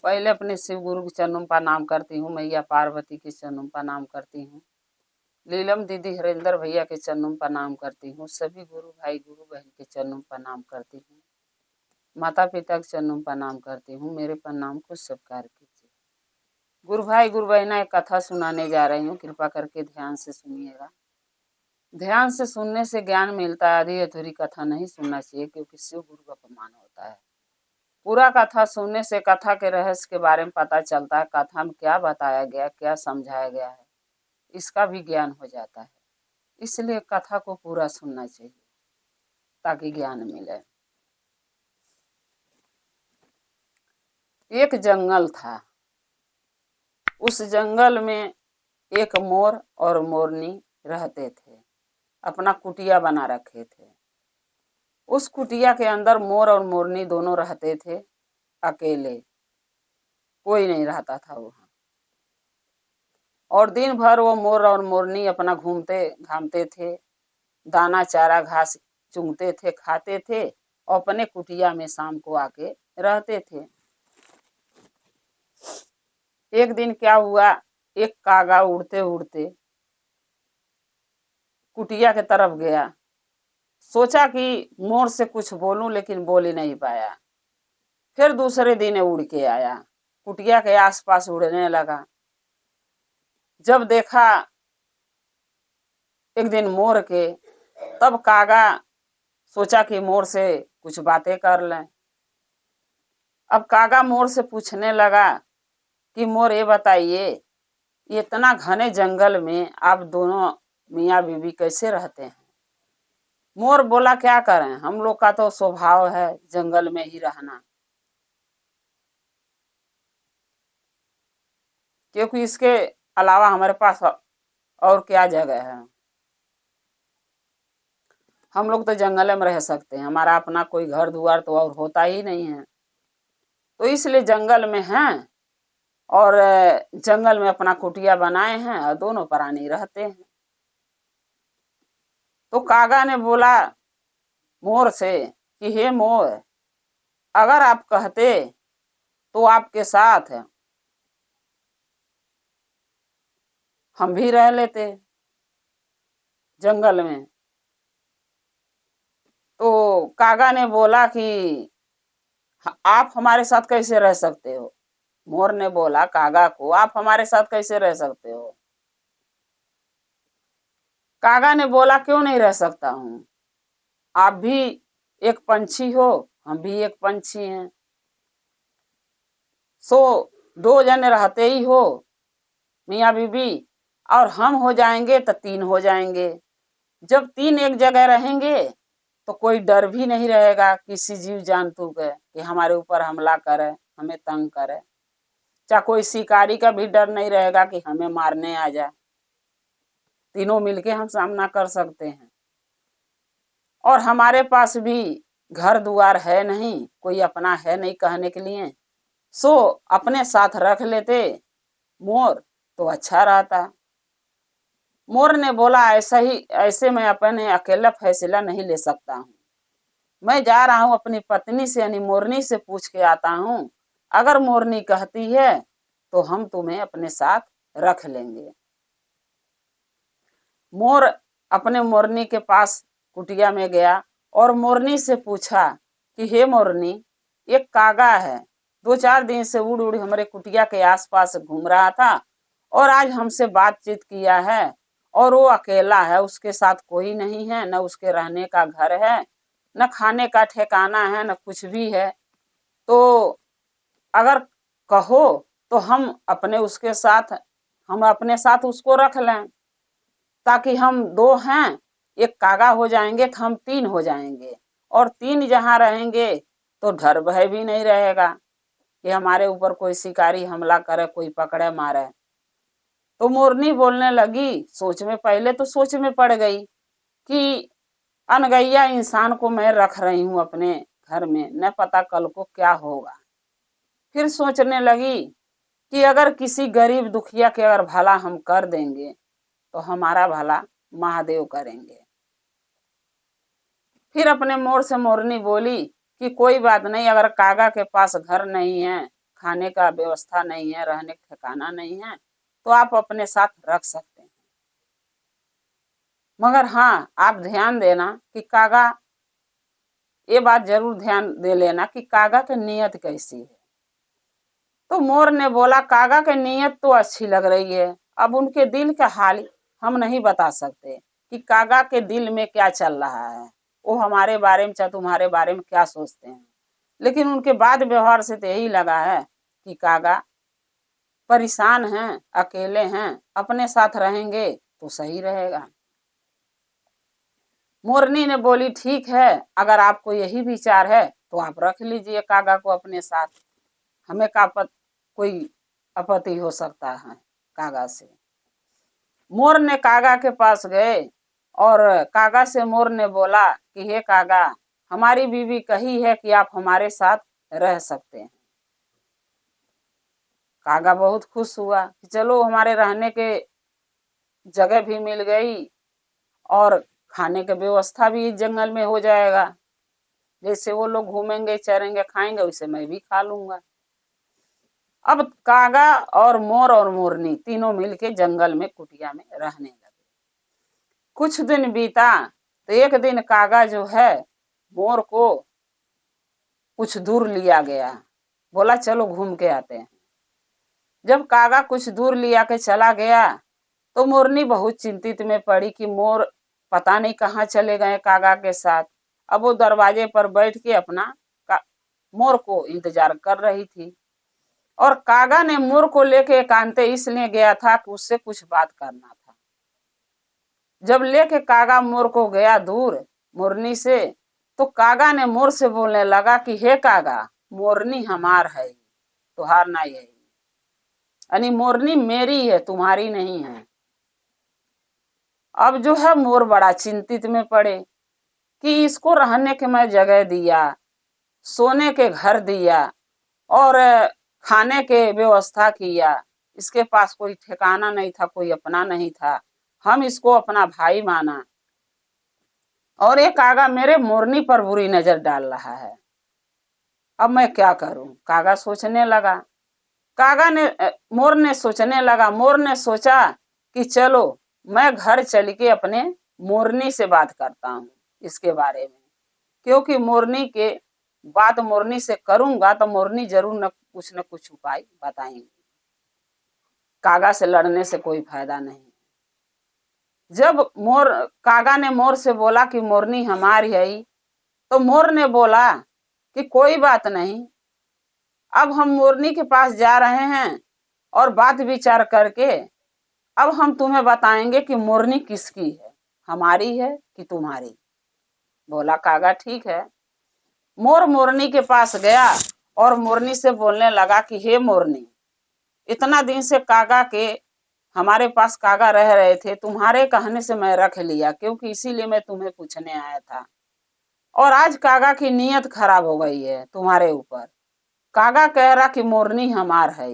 पहले अपने शिव गुरु के चरणों में प्रणाम करती हूँ, मैया पार्वती के चरणों में प्रणाम करती हूँ, लीलम दीदी हरेंद्र भैया के चरणों में प्रणाम करती हूँ, सभी गुरु भाई गुरु बहन के चरणों में प्रणाम करती हूँ, माता पिता के चरणों में प्रणाम करती हूँ। मेरे प्रणाम को स्वीकार कीजिए। गुरु भाई गुरु बहना एक कथा सुनाने जा रही हूँ, कृपा करके ध्यान से सुनिएगा। ध्यान से सुनने से ज्ञान मिलता है, आधी अधूरी कथा नहीं सुनना चाहिए, क्योंकि शिव गुरु का अपमान होता है। पूरा कथा सुनने से कथा के रहस्य के बारे में पता चलता है, कथा में क्या बताया गया, क्या समझाया गया है, इसका भी ज्ञान हो जाता है। इसलिए कथा को पूरा सुनना चाहिए ताकि ज्ञान मिले। एक जंगल था, उस जंगल में एक मोर और मोरनी रहते थे, अपना कुटिया बना रखे थे। उस कुटिया के अंदर मोर और मोरनी दोनों रहते थे, अकेले, कोई नहीं रहता था वहां। और दिन भर वो मोर और मोरनी अपना घूमते घामते थे, दाना चारा घास चुगते थे, खाते थे और अपने कुटिया में शाम को आके रहते थे। एक दिन क्या हुआ, एक कागा उड़ते उड़ते कुटिया के तरफ गया। सोचा कि मोर से कुछ बोलूं, लेकिन बोल ही नहीं पाया। फिर दूसरे दिन उड़ के आया, कुटिया के आसपास उड़ने लगा। जब देखा एक दिन मोर के, तब कागा सोचा कि मोर से कुछ बातें कर लें। अब कागा मोर से पूछने लगा कि मोर ये बताइए, इतना घने जंगल में आप दोनों मियाँ बीवी कैसे रहते हैं? मोर बोला क्या करें, हम लोग का तो स्वभाव है जंगल में ही रहना, क्योंकि इसके अलावा हमारे पास और क्या जगह है। हम लोग तो जंगल में रह सकते हैं, हमारा अपना कोई घर द्वार तो और होता ही नहीं है, तो इसलिए जंगल में हैं और जंगल में अपना कुटिया बनाए हैं और दोनों प्राणी रहते हैं। तो कागा ने बोला मोर से कि हे मोर, अगर आप कहते तो आपके साथ हम भी रह लेते जंगल में। तो कागा ने बोला कि आप हमारे साथ कैसे रह सकते हो? मोर ने बोला कागा को, आप हमारे साथ कैसे रह सकते हो? कागा ने बोला क्यों नहीं रह सकता हूं, आप भी एक पंछी हो, हम भी एक पंछी हैं, सो दो जन रहते ही हो मियाँ बीबी, और हम हो जाएंगे तो तीन हो जाएंगे। जब तीन एक जगह रहेंगे तो कोई डर भी नहीं रहेगा किसी जीव जंतु के कि हमारे ऊपर हमला करे, हमें तंग करे। चाहे कोई शिकारी का भी डर नहीं रहेगा कि हमें मारने आ जाए। तीनों मिलके हम सामना कर सकते हैं। और हमारे पास भी घर द्वार है नहीं, कोई अपना है नहीं कहने के लिए, सो अपने साथ रख लेते मोर तो अच्छा रहता। मोर ने बोला ऐसा ही, ऐसे मैं अपने अकेला फैसला नहीं ले सकता हूँ, मैं जा रहा हूँ अपनी पत्नी से यानी मोरनी से पूछ के आता हूँ, अगर मोरनी कहती है तो हम तुम्हें अपने साथ रख लेंगे। मोर अपने मोरनी के पास कुटिया में गया और मोरनी से पूछा कि हे मोरनी, एक कागा है, दो चार दिन से उड़ उड़ हमारे कुटिया के आसपास घूम रहा था और आज हमसे बातचीत किया है, और वो अकेला है, उसके साथ कोई नहीं है, न उसके रहने का घर है, न खाने का ठिकाना है, न कुछ भी है। तो अगर कहो तो हम अपने साथ उसको रख लें, ताकि हम दो हैं, एक कागा हो जाएंगे तो हम तीन हो जाएंगे, और तीन जहां रहेंगे तो डर भय भी नहीं रहेगा कि हमारे ऊपर कोई शिकारी हमला करे, कोई पकड़े मारे। तो मोरनी बोलने लगी, सोच में, पहले तो सोच में पड़ गई कि अनगैया इंसान को मैं रख रही हूं अपने घर में, न पता कल को क्या होगा। फिर सोचने लगी कि अगर किसी गरीब दुखिया के अगर भला हम कर देंगे तो हमारा भला महादेव करेंगे। फिर अपने मोर से मोरनी बोली कि कोई बात नहीं, अगर कागा के पास घर नहीं है, खाने का व्यवस्था नहीं है, रहने का ठिकाना नहीं है, तो आप अपने साथ रख सकते हैं। मगर हाँ, आप ध्यान देना कि कागा, ये बात जरूर ध्यान दे लेना कि कागा की नीयत कैसी है। तो मोर ने बोला कागा की नीयत तो अच्छी लग रही है, अब उनके दिल का हाल हम नहीं बता सकते कि कागा के दिल में क्या चल रहा है, वो हमारे बारे में चाहे तुम्हारे बारे में क्या सोचते हैं। लेकिन उनके बाद व्यवहार से तो यही लगा है कि कागा परेशान हैं, अकेले हैं, अपने साथ रहेंगे तो सही रहेगा। मोरनी ने बोली ठीक है, अगर आपको यही विचार है तो आप रख लीजिए कागा को अपने साथ, हमें कोई आपत्ति हो सकता है कागा से। मोर ने कागा के पास गए और कागा से मोर ने बोला कि हे कागा, हमारी बीवी कही है कि आप हमारे साथ रह सकते हैं। कागा बहुत खुश हुआ कि चलो हमारे रहने के जगह भी मिल गई और खाने की व्यवस्था भी जंगल में हो जाएगा, जैसे वो लोग घूमेंगे चरेंगे खाएंगे वैसे मैं भी खा लूंगा। अब कागा और मोरनी तीनों मिलके जंगल में कुटिया में रहने लगे। कुछ दिन बीता तो एक दिन कागा जो है मोर को कुछ दूर लिया गया, बोला चलो घूम के आते हैं। जब कागा कुछ दूर लिया के चला गया तो मोरनी बहुत चिंतित में पड़ी कि मोर पता नहीं कहाँ चले गए कागा के साथ। अब वो दरवाजे पर बैठ के अपना मोर को इंतजार कर रही थी और कागा ने मोर को लेके एकांते इसलिए गया था कि उससे कुछ बात करना था। जब लेके कागा मोर को गया दूर मोरनी से, तो कागा ने मोर से बोलने लगा कि हे कागा, मोरनी हमार है, तुहार नहीं है, यानी मोरनी मेरी है, तुम्हारी नहीं है। अब जो है मोर बड़ा चिंतित में पड़े कि इसको रहने के मैं जगह दिया, सोने के घर दिया और खाने के व्यवस्था किया, इसके पास कोई ठिकाना नहीं था, कोई अपना नहीं था, हम इसको अपना भाई माना और ये कागा मेरे मोरनी पर बुरी नजर डाल रहा है, अब मैं क्या करूं। कागा सोचने लगा, मोर ने सोचने लगा, मोर ने सोचा कि चलो मैं घर चल के अपने मोरनी से बात करता हूँ इसके बारे में, क्योंकि मोरनी के बात मोरनी से करूंगा तो मोरनी जरूर न कुछ उपाय बताएंगे, कागा से लड़ने से कोई फायदा नहीं। जब कागा ने मोर से बोला कि मोरनी हमारी है, तो मोर ने बोला कि कोई बात नहीं, अब हम मोरनी के पास जा रहे हैं और बात विचार करके अब हम तुम्हें बताएंगे कि मोरनी किसकी है, हमारी है कि तुम्हारी। बोला कागा ठीक है। मोर मोरनी के पास गया और मोरनी से बोलने लगा कि हे मोरनी, इतना दिन से कागा के हमारे पास कागा रह रहे थे, तुम्हारे कहने से मैं रख लिया, क्योंकि इसीलिए मैं तुम्हें पूछने आया था, और आज कागा की नीयत खराब हो गई है तुम्हारे ऊपर। कागा कह रहा कि मोरनी हमार है,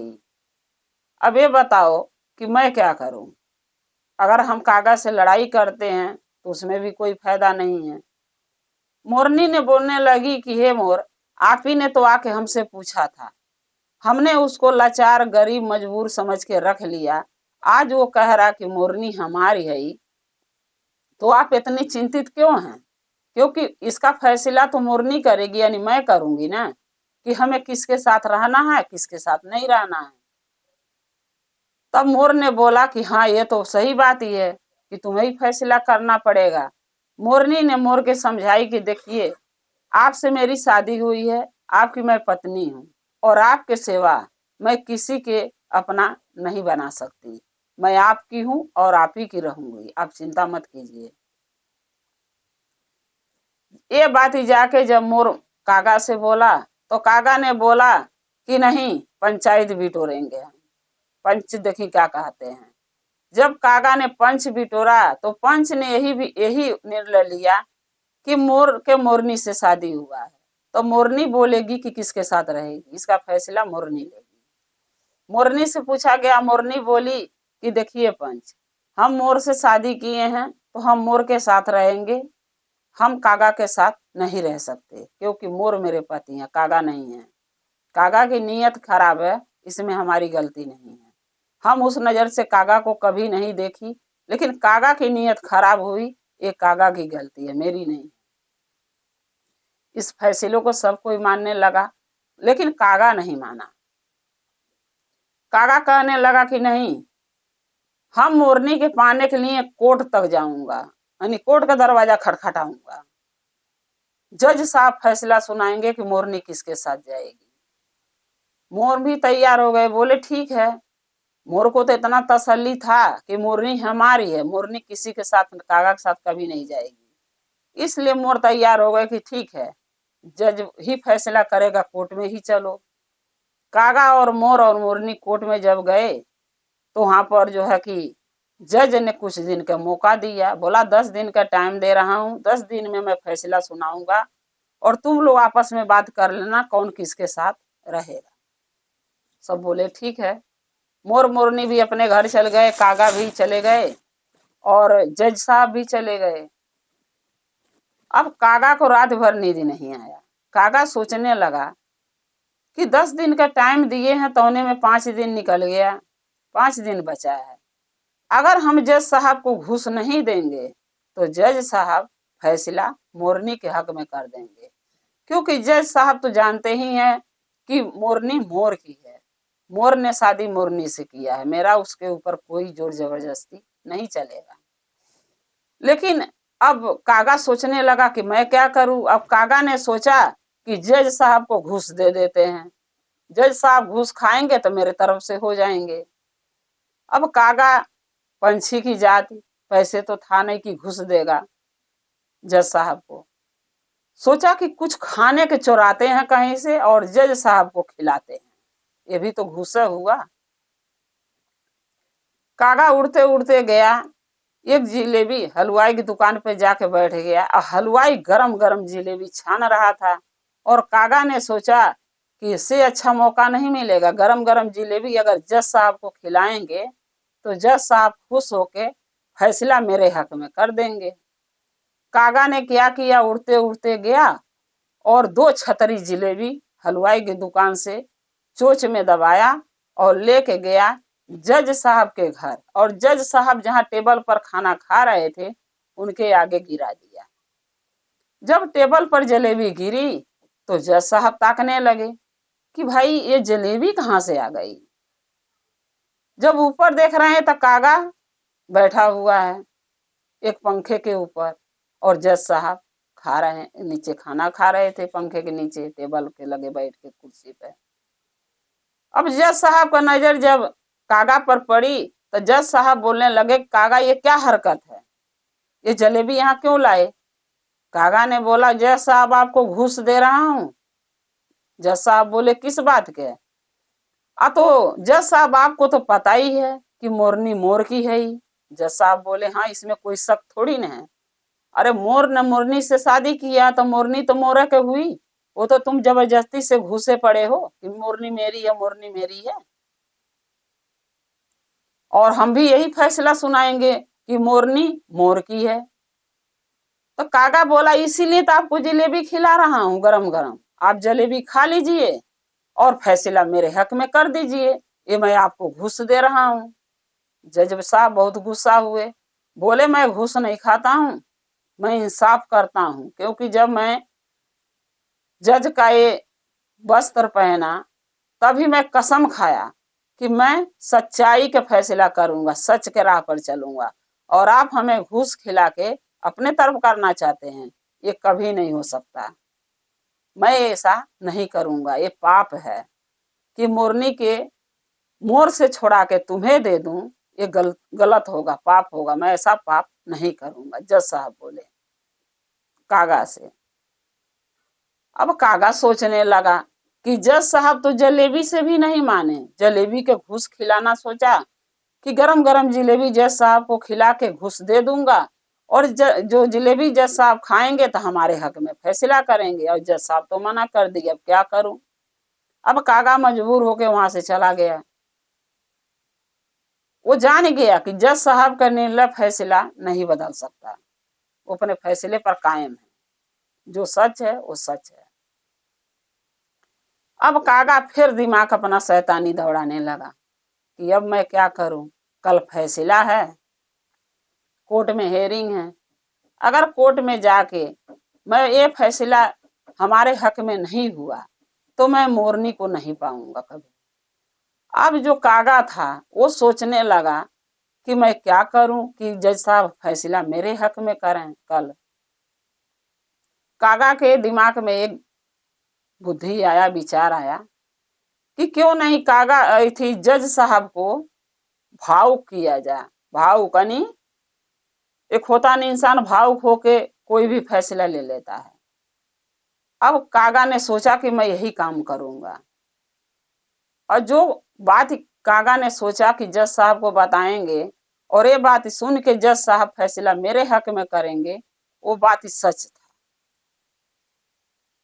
अब ये बताओ कि मैं क्या करूं। अगर हम कागा से लड़ाई करते हैं तो उसमें भी कोई फायदा नहीं है। मोरनी ने बोलने लगी कि हे मोर, आप ही ने तो आके हमसे पूछा था, हमने उसको लाचार गरीब मजबूर समझ के रख लिया, आज वो कह रहा कि मोरनी हमारी है, तो आप इतनी चिंतित क्यों हैं? क्योंकि इसका फैसला तो मोरनी करेगी, यानी मैं करूंगी ना, कि हमें किसके साथ रहना है किसके साथ नहीं रहना है। तब मोर ने बोला कि हाँ ये तो सही बात ही है कि तुम्हें ही फैसला करना पड़ेगा। मोरनी ने मोर के समझाई कि देखिए, आपसे मेरी शादी हुई है, आपकी मैं पत्नी हूँ और आपके सेवा मैं किसी के अपना नहीं बना सकती, मैं आपकी हूँ और आप ही की रहूंगी, आप चिंता मत कीजिए। ये बात ही जाके जब मोर कागा से बोला तो कागा ने बोला कि नहीं, पंचायत बिटोरेंगे हम, पंच देखी क्या कहते हैं। जब कागा ने पंच बिटोरा तो पंच ने यही निर्णय लिया कि मोर के मोरनी से शादी हुआ है, तो मोरनी बोलेगी कि किसके साथ रहेगी, इसका फैसला मोरनी लेगी। मोरनी से पूछा गया, मोरनी बोली कि देखिए पंच, हम मोर से शादी किए हैं तो हम मोर के साथ रहेंगे, हम कागा के साथ नहीं रह सकते, क्योंकि मोर मेरे पति हैं, कागा नहीं है। कागा की नीयत खराब है, इसमें हमारी गलती नहीं है। हम उस नजर से कागा को कभी नहीं देखी, लेकिन कागा की नीयत खराब हुई, ये कागा की गलती है, मेरी नहीं। इस फैसले को सब कोई मानने लगा, लेकिन कागा नहीं माना। कागा कहने लगा कि नहीं, हम मोरनी के पाने के लिए कोर्ट तक जाऊंगा, यानी कोर्ट का दरवाजा खटखटाऊंगा। जज साहब फैसला सुनाएंगे कि मोरनी किसके साथ जाएगी। मोर भी तैयार हो गए, बोले ठीक है। मोर को तो इतना तसल्ली था कि मोरनी हमारी है, मोरनी किसी के साथ, कागा के साथ कभी नहीं जाएगी। इसलिए मोर तैयार हो गए कि ठीक है, जज ही फैसला करेगा, कोर्ट में ही चलो। कागा और मोरनी कोर्ट में जब गए तो वहां पर जो है कि जज ने कुछ दिन का मौका दिया, बोला 10 दिन का टाइम दे रहा हूं, 10 दिन में मैं फैसला सुनाऊंगा और तुम लोग आपस में बात कर लेना कौन किसके साथ रहेगा। सब बोले ठीक है। मोरनी भी अपने घर चल गए, कागा भी चले गए और जज साहब भी चले गए। अब कागा को रात भर नींद नहीं आया। कागा सोचने लगा कि 10 दिन का टाइम दिए हैं, तौने में 5 दिन निकल गया, 5 दिन बचा है। अगर हम जज साहब को घूस नहीं देंगे तो जज साहब फैसला मोरनी के हक में कर देंगे, क्योंकि जज साहब तो जानते ही हैं कि मोरनी मोर की है, मोर ने शादी मोरनी से किया है, मेरा उसके ऊपर कोई जोर जबरदस्ती नहीं चलेगा। लेकिन अब कागा सोचने लगा कि मैं क्या करूं। अब कागा ने सोचा कि जज साहब को घूस दे देते हैं, जज साहब घूस खाएंगे तो मेरे तरफ से हो जाएंगे। अब कागा पंछी की जाति, पैसे तो था नहीं कि घुस देगा जज साहब को। सोचा कि कुछ खाने के चुराते हैं कहीं से और जज साहब को खिलाते हैं, ये भी तो घुस हुआ। कागा उड़ते उड़ते गया, एक जिलेबी हलवाई की दुकान पे जाके बैठ गया और हलवाई गरम गरम जिलेबी छान रहा था। और कागा ने सोचा कि इससे अच्छा मौका नहीं मिलेगा, गरम गरम जिलेबी अगर जज साहब को खिलाएंगे तो जज साहब खुश होके फैसला मेरे हक में कर देंगे। कागा ने क्या किया, उड़ते उड़ते गया और 2 छतरी जिलेबी हलवाई की दुकान से चोच में दबाया और लेके गया जज साहब के घर, और जज साहब जहां टेबल पर खाना खा रहे थे उनके आगे गिरा दिया। जब टेबल पर जलेबी गिरी तो जज साहब ताकने लगे कि भाई ये जलेबी कहां से आ गई। जब ऊपर देख रहे हैं तो कागा बैठा हुआ है एक पंखे के ऊपर और जज साहब खा रहे हैं, नीचे खाना खा रहे थे पंखे के नीचे टेबल के लगे बैठ के कुर्सी पे। अब जज साहब का नजर जब कागा पर पड़ी तो जज साहब बोलने लगे, कागा ये क्या हरकत है, ये जलेबी यहाँ क्यों लाए। कागा ने बोला, जज साहब आपको घूस दे रहा हूँ। जज साहब बोले, किस बात के। तो जज साहब आपको तो पता ही है कि मोरनी मोर की है ही। जज साहब बोले, हाँ इसमें कोई शक थोड़ी ना है। अरे मोर ने मोरनी से शादी किया तो मोरनी तो मोर के हुई, वो तो तुम जबरदस्ती से घुसे पड़े हो कि मोरनी मेरी है, मोरनी मेरी है। और हम भी यही फैसला सुनाएंगे कि मोरनी मोर की है। तो कागा बोला, इसीलिए तो आपको जलेबी खिला रहा हूँ गरम गरम, आप जलेबी खा लीजिए और फैसला मेरे हक में कर दीजिए, ये मैं आपको घूस दे रहा हूँ। जज साहब बहुत गुस्सा हुए, बोले मैं घूस नहीं खाता हूँ, मैं इंसाफ करता हूँ, क्योंकि जब मैं जज का ये वस्त्र पहना तभी मैं कसम खाया कि मैं सच्चाई का फैसला करूंगा, सच के राह पर चलूंगा, और आप हमें घूस खिला के अपने तरफ करना चाहते हैं, ये कभी नहीं हो सकता। मैं ऐसा नहीं करूंगा, ये पाप है कि मोरनी के मोर से छोड़ा के तुम्हें दे दूं, ये गलत होगा, पाप होगा, मैं ऐसा पाप नहीं करूंगा। जज साहब बोले कागा से। अब कागा सोचने लगा कि जज साहब तो जलेबी से भी नहीं माने, जलेबी के घूस खिलाना सोचा कि गरम गरम जलेबी जज साहब को खिला के घूस दे दूंगा और जो जलेबी जज साहब खाएंगे तो हमारे हक में फैसला करेंगे, और जज साहब तो मना कर दिए, अब क्या करूं। अब कागा मजबूर होके वहां से चला गया। वो जान गया कि जज साहब का निर्णय फैसला नहीं बदल सकता, वो अपने फैसले पर कायम है, जो सच है वो सच है। अब कागा फिर दिमाग अपना शैतानी दौड़ाने लगा कि अब मैं क्या करूं, कल फैसला है, कोर्ट में हेयरिंग है, अगर कोर्ट में जाके मैं ये फैसला हमारे हक में नहीं हुआ तो मैं मोरनी को नहीं पाऊंगा कभी। अब जो कागा था वो सोचने लगा कि मैं क्या करूं कि जज साहब फैसला मेरे हक में करें कल। कागा के दिमाग में एक बुद्धि आया, विचार आया कि क्यों नहीं कागा थी जज साहब को भावुक किया जाए। भावुक यानी एक होता नहीं इंसान भावुक होके कोई भी फैसला ले लेता है। अब कागा ने सोचा कि मैं यही काम करूंगा, और जो बात कागा ने सोचा कि जज साहब को बताएंगे और ये बात सुन के जज साहब फैसला मेरे हक में करेंगे, वो बात सच था।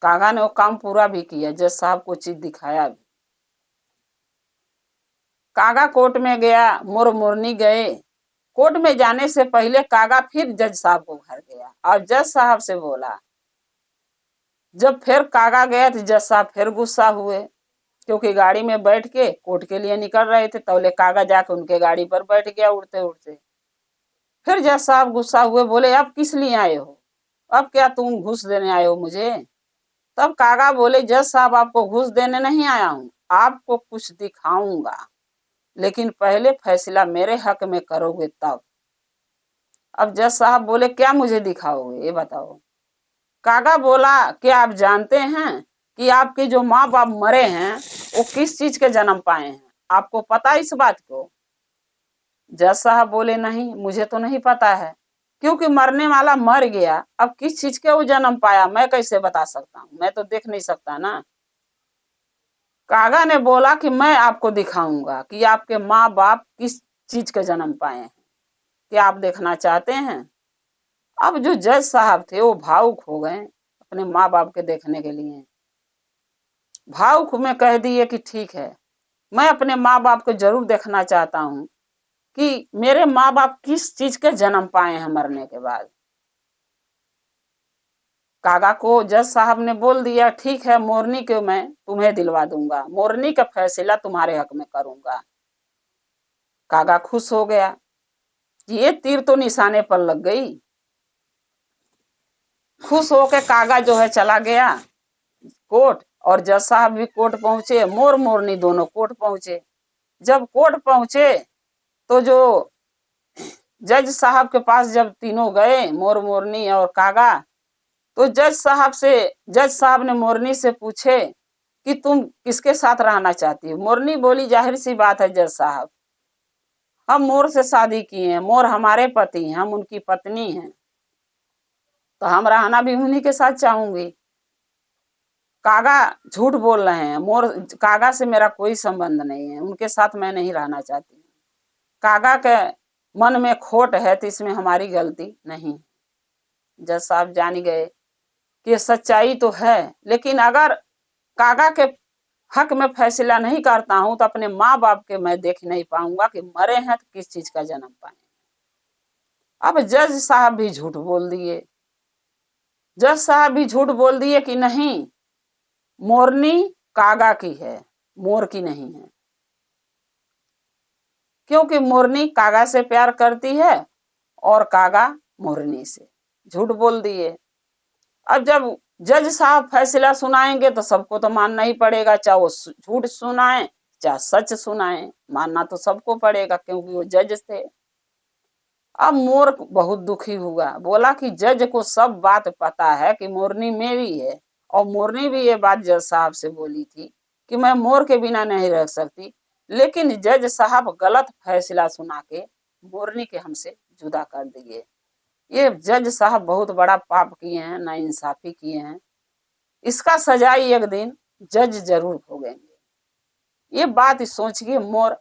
कागा ने वो काम पूरा भी किया, जज साहब को चीज दिखाया भी। कागा कोर्ट में गया, मोर मोरनी गए। कोर्ट में जाने से पहले कागा फिर जज साहब को घर गया और जज साहब से बोला। जब फिर कागा गया तो जज साहब फिर गुस्सा हुए, क्योंकि गाड़ी में बैठ के कोर्ट के लिए निकल रहे थे। तौले कागा जाके उनके गाड़ी पर बैठ गया उड़ते उड़ते। फिर जज साहब गुस्सा हुए, बोले अब किस लिए आए हो, अब क्या तुम घूस देने आए हो मुझे। तब कागा बोले, जज साहब आपको घूस देने नहीं आया हूं, आपको कुछ दिखाऊंगा, लेकिन पहले फैसला मेरे हक में करोगे तब। अब जज साहब बोले, क्या मुझे दिखाओगे ये बताओ। कागा बोला, क्या आप जानते हैं कि आपके जो माँ बाप मरे हैं वो किस चीज के जन्म पाए हैं, आपको पता है इस बात को। जज साहब बोले, नहीं मुझे तो नहीं पता है, क्योंकि मरने वाला मर गया, अब किस चीज के वो जन्म पाया मैं कैसे बता सकता हूँ, मैं तो देख नहीं सकता ना। कागा ने बोला कि मैं आपको दिखाऊंगा कि आपके माँ बाप किस चीज के जन्म पाए हैं, क्या आप देखना चाहते हैं। अब जो जज साहब थे वो भावुक हो गए अपने माँ बाप के देखने के लिए। भावुक में कह दिए कि ठीक है, मैं अपने माँ बाप को जरूर देखना चाहता हूँ कि मेरे माँ बाप किस चीज के जन्म पाए हैं मरने के बाद। कागा को जज साहब ने बोल दिया, ठीक है मोरनी को मैं तुम्हें दिलवा दूंगा, मोरनी का फैसला तुम्हारे हक में करूंगा। कागा खुश हो गया, ये तीर तो निशाने पर लग गई। खुश होकर कागा जो है चला गया कोर्ट, और जज साहब भी कोर्ट पहुंचे, मोर मोरनी दोनों कोर्ट पहुंचे। जब कोर्ट पहुंचे तो जो जज साहब के पास जब तीनों गए, मोर मोरनी और कागा, तो जज साहब ने मोरनी से पूछे कि तुम किसके साथ रहना चाहती हो। मोरनी बोली, जाहिर सी बात है जज साहब, हम मोर से शादी किए हैं, मोर हमारे पति हैं, हम उनकी पत्नी हैं, तो हम रहना भी उन्हीं के साथ चाहूंगी। कागा झूठ बोल रहे हैं, मोर कागा से मेरा कोई संबंध नहीं है, उनके साथ मैं नहीं रहना चाहती। कागा के मन में खोट है तो इसमें हमारी गलती नहीं। जज साहब जान गए कि ये सच्चाई तो है, लेकिन अगर कागा के हक में फैसला नहीं करता हूं तो अपने माँ बाप के मैं देख नहीं पाऊंगा कि मरे हैं तो किस चीज का जन्म पाए। अब जज साहब भी झूठ बोल दिए। जज साहब भी झूठ बोल दिए कि नहीं, मोरनी कागा की है, मोर की नहीं है, क्योंकि मोरनी कागा से प्यार करती है और कागा मोरनी से। झूठ बोल दिए। अब जब जज साहब फैसला सुनाएंगे तो सबको तो मानना ही पड़ेगा, चाहे वो झूठ सुनाए चाहे सच सुनाए, मानना तो सबको पड़ेगा क्योंकि वो जज थे। अब मोर बहुत दुखी हुआ, बोला कि जज को सब बात पता है कि मोरनी मेरी है, और मोरनी भी ये बात जज साहब से बोली थी कि मैं मोर के बिना नहीं रह सकती, लेकिन जज साहब गलत फैसला सुना के मोरनी के हमसे जुदा कर दिए। ये जज साहब बहुत बड़ा पाप किए हैं, नाइंसाफी किए हैं, इसका सजाई एक दिन जज जरूर भोगेंगे। ये बात सोच के मोर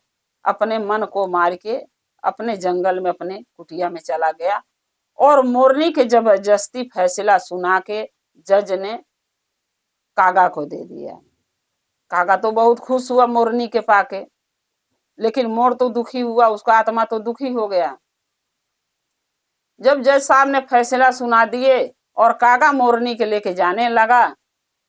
अपने मन को मार के अपने जंगल में अपने कुटिया में चला गया, और मोरनी के जबरदस्ती फैसला सुना के जज ने कागा को दे दिया। कागा तो बहुत खुश हुआ मोरनी के पाके, लेकिन मोर तो दुखी हुआ, उसका आत्मा तो दुखी हो गया। जब जज साहब ने फैसला सुना दिए और कागा मोरनी के लेके जाने लगा,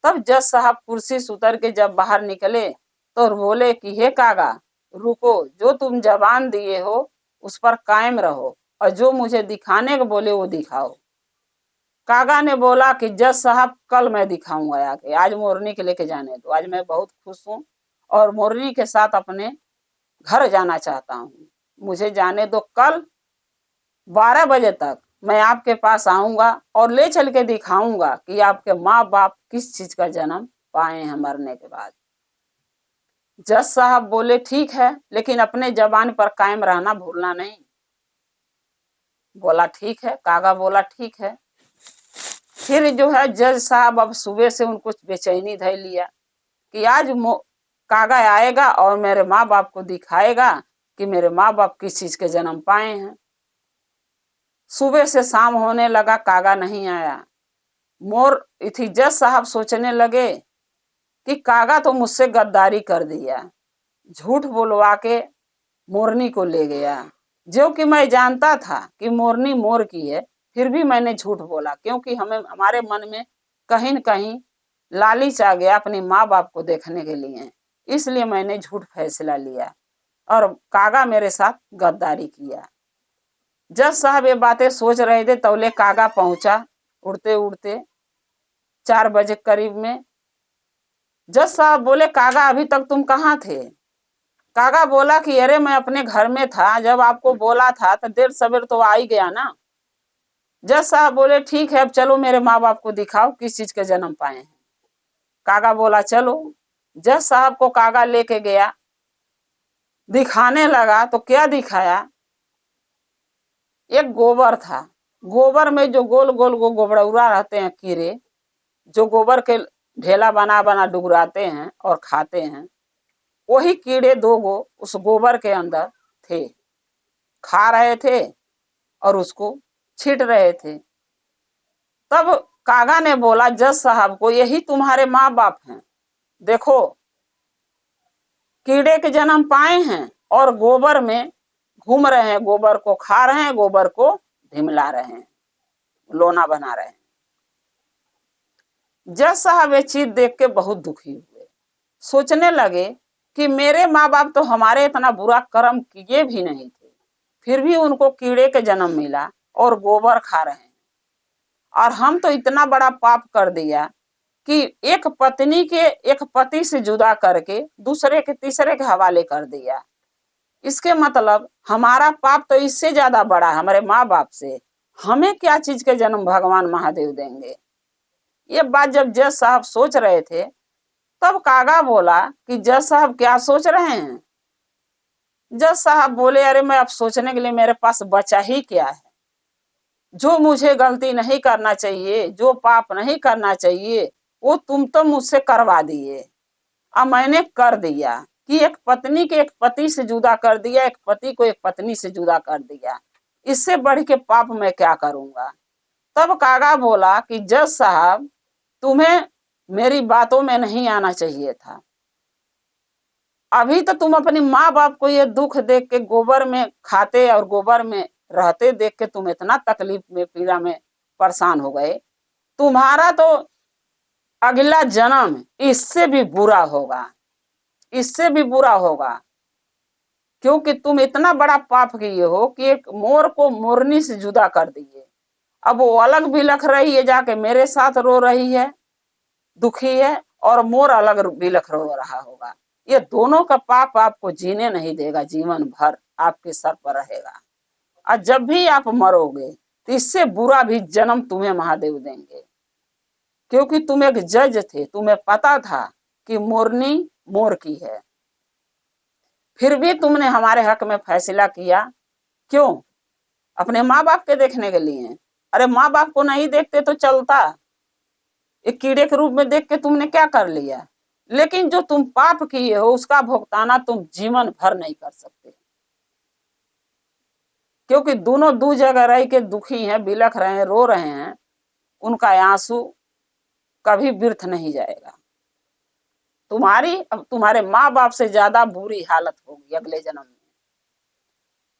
तब जज साहब कुर्सी से उतर के जब बाहर निकले तो बोले कि हे कागा, रुको, जो तुम जबान दिए हो उस पर कायम रहो और जो मुझे दिखाने को बोले वो दिखाओ। कागा ने बोला कि जज साहब कल मैं दिखाऊंगा आके, आज मोरनी के लेके जाने दो, आज मैं बहुत खुश हूँ और मोरनी के साथ अपने घर जाना चाहता हूँ, मुझे जाने दो, कल 12 बजे तक मैं आपके पास आऊंगा और ले चल के दिखाऊंगा कि आपके माँ बाप किस चीज का जन्म पाए हैं मरने के बाद। जज साहब बोले ठीक है, लेकिन अपने जबान पर कायम रहना भूलना नहीं। बोला ठीक है, कागा बोला ठीक है। फिर जो है जज साहब अब सुबह से उनको बेचैनी धर लिया कि आज कागा आएगा और मेरे माँ बाप को दिखाएगा कि मेरे माँ बाप किस चीज के जन्म पाए हैं। सुबह से शाम होने लगा, कागा नहीं आया। जज साहब सोचने लगे कि कागा तो मुझसे गद्दारी कर दिया, झूठ बोलवा के मोरनी को ले गया, जो कि मैं जानता था कि मोरनी मोर की है, फिर भी मैंने झूठ बोला क्योंकि हमारे मन में कहीं न कहीं लालच आ गया अपनी माँ बाप को देखने के लिए, इसलिए मैंने झूठ फैसला लिया और कागा मेरे साथ गद्दारी किया। जज साहब ये बातें सोच रहे थे, तौले कागा पहुंचा उड़ते उड़ते 4 बजे करीब में। जज साहब बोले कागा अभी तक तुम कहाँ थे? कागा बोला कि अरे मैं अपने घर में था, जब आपको बोला था तो देर सवेर तो आ ही गया ना। जज साहब बोले ठीक है, अब चलो मेरे माँ बाप को दिखाओ किस चीज के जन्म पाए हैं। कागा बोला चलो। जज साहब को कागा लेके गया, दिखाने लगा तो क्या दिखाया, एक गोबर था। गोबर में जो गोल गोल गोबरौरा रहते हैं कीड़े, जो गोबर के ढेला बना बना डुगराते हैं और खाते हैं, वही कीड़े 2 गो उस गोबर के अंदर थे, खा रहे थे और उसको छींट रहे थे। तब कागा ने बोला जज साहब को, यही तुम्हारे माँ बाप हैं, देखो कीड़े के जन्म पाए हैं और गोबर में घूम रहे हैं, गोबर को खा रहे हैं, गोबर को ढिमला रहे हैं, लोना बना रहे हैं। जज साहब ये चीज देख के बहुत दुखी हुए, सोचने लगे कि मेरे माँ बाप तो हमारे इतना बुरा कर्म किए भी नहीं थे, फिर भी उनको कीड़े के जन्म मिला और गोबर खा रहे हैं, और हम तो इतना बड़ा पाप कर दिया कि एक पति से जुदा करके दूसरे के तीसरे के हवाले कर दिया। इसके मतलब हमारा पाप तो इससे ज्यादा बड़ा है हमारे माँ बाप से, हमें क्या चीज के जन्म भगवान महादेव देंगे। ये बात जब जज साहब सोच रहे थे तब कागा बोला कि जज साहब क्या सोच रहे हैं? जज साहब बोले अरे मैं अब सोचने के लिए मेरे पास बचा ही क्या है, जो मुझे गलती नहीं करना चाहिए, जो पाप नहीं करना चाहिए, वो तुम तो मुझसे करवा दिए, अब मैंने कर दिया कि एक पत्नी के एक पति से जुदा कर दिया, एक पति को एक पत्नी से जुदा कर दिया, इससे बढ़ के पाप मैं क्या करूंगा। तब कागा बोला कि जज साहब तुम्हें मेरी बातों में नहीं आना चाहिए था, अभी तो तुम अपनी माँ बाप को ये दुख देख के गोबर में खाते और गोबर में रहते देख के तुम इतना तकलीफ में पीड़ा में परेशान हो गए, तुम्हारा तो अगला जन्म इससे भी बुरा होगा, इससे भी बुरा होगा, क्योंकि तुम इतना बड़ा पाप किए हो कि एक मोर को मोरनी से जुदा कर दिए, अब वो अलग बिलख रही है, जाके मेरे साथ रो रही है, दुखी है, और मोर अलग बिलख रो रहा होगा। ये दोनों का पाप आपको जीने नहीं देगा, जीवन भर आपके सर पर रहेगा, और जब भी आप मरोगे तो इससे बुरा भी जन्म तुम्हें महादेव देंगे, क्योंकि तुम एक जज थे, तुम्हें पता था कि मोरनी मोर की है, फिर भी तुमने हमारे हक में फैसला किया, क्यों? अपने माँ बाप के देखने के लिए। अरे माँ बाप को नहीं देखते तो चलता, एक कीड़े के रूप में देख के तुमने क्या कर लिया, लेकिन जो तुम पाप किए हो उसका भुगताना तुम जीवन भर नहीं कर सकते, क्योंकि दोनों दो जगह रह के दुखी हैं, बिलख रहे हैं, रो रहे हैं, उनका आंसू कभी व्यर्थ नहीं जाएगा। तुम्हारी अब तुम्हारे माँ बाप से ज्यादा बुरी हालत होगी अगले जन्म में।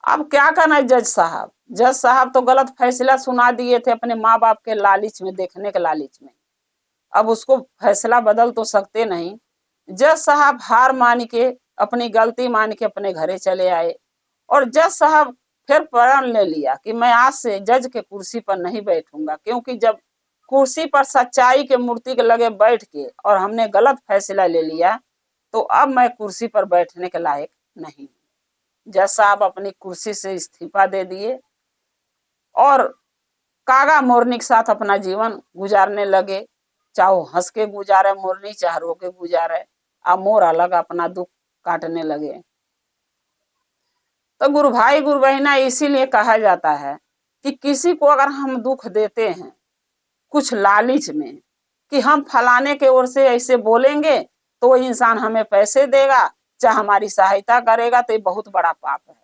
अब क्या करना है जज साहब? जज साहब तो गलत फैसला सुना दिए थे अपने माँ बाप के लालच में, देखने के लालच में। अब उसको फैसला बदल तो सकते नहीं। जज साहब हार मान के, अपनी गलती मान के अपने घरे चले आए और जज साहब फिर प्रण ले लिया कि मैं आज से जज के कुर्सी पर नहीं बैठूंगा, क्योंकि जब कुर्सी पर सच्चाई के मूर्ति के लगे बैठ के और हमने गलत फैसला ले लिया तो अब मैं कुर्सी पर बैठने के लायक नहीं। जज साहब अपनी कुर्सी से इस्तीफा दे दिए और कागा मोरनी के साथ अपना जीवन गुजारने लगे। चाहे वो हंस के गुजारे मोरनी, चाहे रो के गुजारे, अब मोर अलग अपना दुख काटने लगे। तो गुरु भाई गुरु बहना, इसीलिए कहा जाता है कि किसी को अगर हम दुख देते हैं कुछ लालच में कि हम फलाने के ओर से ऐसे बोलेंगे तो वो इंसान हमें पैसे देगा, चाहे हमारी सहायता करेगा, तो ये बहुत बड़ा पाप है।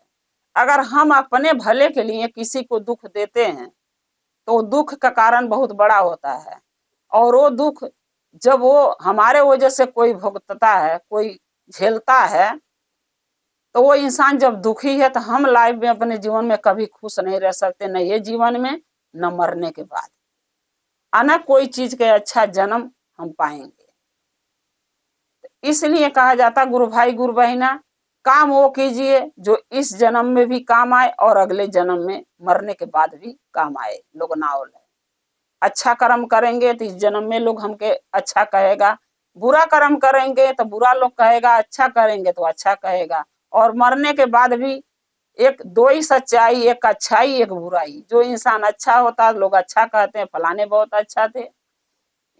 अगर हम अपने भले के लिए किसी को दुख देते हैं तो दुख का कारण बहुत बड़ा होता है, और वो दुख जब वो हमारे वजह से कोई भुगतता है, कोई झेलता है, तो वो इंसान जब दुखी है तो हम लाइफ में अपने जीवन में कभी खुश नहीं रह सकते, न ये जीवन में न मरने के बाद, न कोई चीज के अच्छा जन्म हम पाएंगे। इसलिए कहा जाता गुरु भाई गुरु बहना, काम वो कीजिए जो इस जन्म में भी काम आए और अगले जन्म में मरने के बाद भी काम आए। लोग नावल है, अच्छा कर्म करेंगे तो इस जन्म में लोग हमके अच्छा कहेगा, बुरा कर्म करेंगे तो बुरा लोग कहेगा, अच्छा करेंगे तो अच्छा कहेगा, और मरने के बाद भी एक दो ही सच्चाई, एक अच्छाई एक बुराई। जो इंसान अच्छा होता है लोग अच्छा कहते हैं, फलाने बहुत अच्छा थे,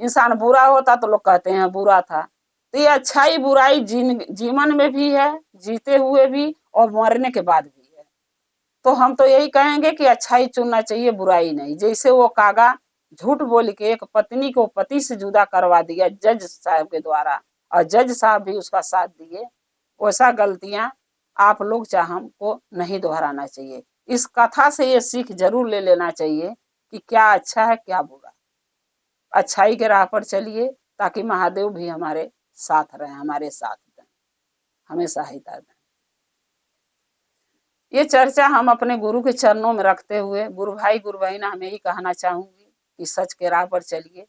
इंसान बुरा होता तो लोग कहते हैं बुरा था। तो ये अच्छाई बुराई जीवन में भी है, जीते हुए भी और मरने के बाद भी है। तो हम तो यही कहेंगे कि अच्छाई चुनना चाहिए, बुराई नहीं। जैसे वो कागा झूठ बोल के एक पत्नी को पति से जुदा करवा दिया जज साहब के द्वारा, और जज साहब भी उसका साथ दिए, वैसा गलतियां आप लोग चाहे हमको नहीं दोहराना चाहिए। इस कथा से ये सीख जरूर ले लेना चाहिए कि क्या अच्छा है क्या बुरा। अच्छाई के राह पर चलिए ताकि महादेव भी हमारे साथ रहें, हमारे साथ दें, हमें सहायता दें। ये चर्चा हम अपने गुरु के चरणों में रखते हुए गुरु भाई गुरु बहना हमें ही कहना चाहूंगी कि सच के राह पर चलिए।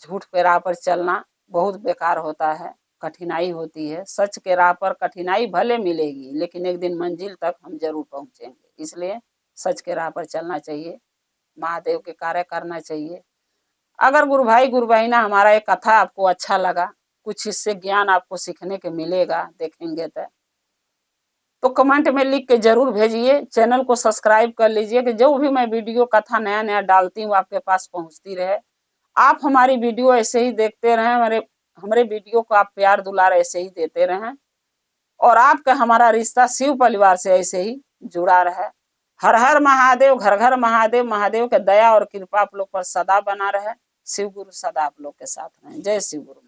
झूठ के राह पर चलना बहुत बेकार होता है, कठिनाई होती है। सच के राह पर कठिनाई भले मिलेगी लेकिन एक दिन मंजिल तक हम जरूर पहुंचेंगे। इसलिए सच के राह पर चलना चाहिए, महादेव के कार्य करना चाहिए। अगर गुरु भाई गुरु बहना हमारा ये कथा आपको अच्छा लगा, कुछ इससे ज्ञान आपको सीखने के मिलेगा देखेंगे तो कमेंट में लिख के जरूर भेजिए। चैनल को सब्सक्राइब कर लीजिए कि जो भी मैं वीडियो कथा नया नया डालती हूँ आपके पास पहुंचती रहे। आप हमारी वीडियो ऐसे ही देखते रहें, हमारे वीडियो को आप प्यार दुलार ऐसे ही देते रहें, और आपका हमारा रिश्ता शिव परिवार से ऐसे ही जुड़ा रहे। हर हर महादेव, घर घर महादेव। महादेव के दया और कृपा आप लोग पर सदा बना रहे। शिव गुरु सदा आप लोग के साथ रहें। जय शिव गुरु।